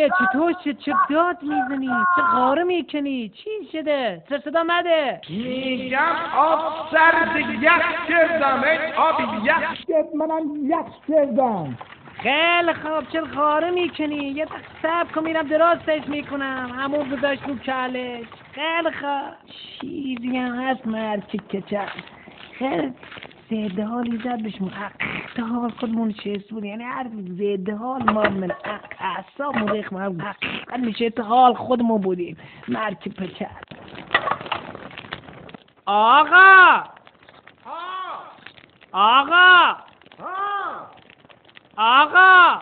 چیه؟ چطور شد؟ چه داد میزنی؟ چه غاره میکنی؟ چی شده؟ صدا مده. میگم آب سرد یخ کردم. ای آب یخ کرد، منم یخ کردم. خیلی خوب، چه غاره میکنی؟ یه دقیقه صبر کن میرم درستش میکنم. همون گذاشت رو کلش. خیلی خوب. چیزی هم هست مرد کچل. خیلی زده حالی زد بشمون تا حال خودمون چیز بود. یعنی هر زده حال ما من اصاب مریخ ما حقیقت میشه تا حال خودمون بودیم. مرد پچل. آقا آقا آقا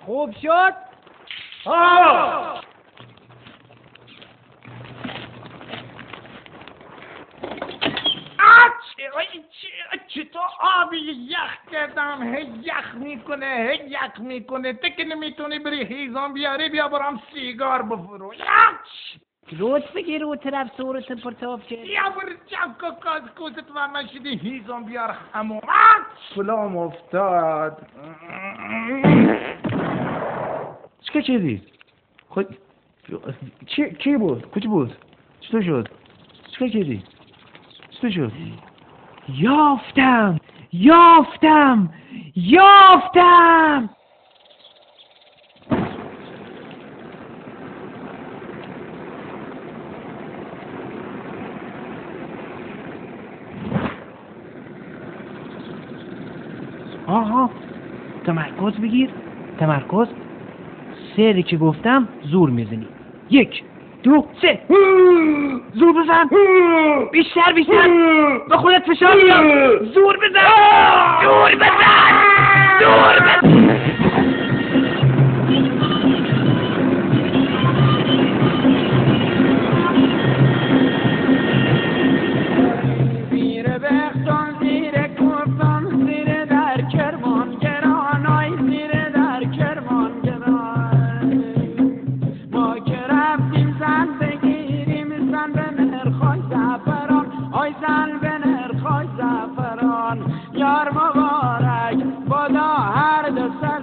خوب شد؟ چطور آبی یخ کردم؟ هی یخ میکنه. تک نمیتونی بری هیزم بیاری، بیا برام سیگار بفرو. روت بگیر رو طرف صورت پرتاب شد. بیا بر جمع کاز کوزت و من شدی هیزم بیار همون. فلام افتاد. چه چیزی؟ خود کی بود؟ کجا بود؟ چطور شد؟ چه چیزی؟ چطور شد؟ یافتم! آها، تمرکز بگیر. سری که گفتم زور میزنی. 1 2 3 زور بزن. بیشتر به خودت فشار بیار. زور بزن. زیر بختان زیر کردان زیر در کرمان گران آی زیر در کرمان گران ما که رفتیم زن بگیریم زن به نرخای زفران آی زن به نرخای زفران یار مبارک بادا هر دو سر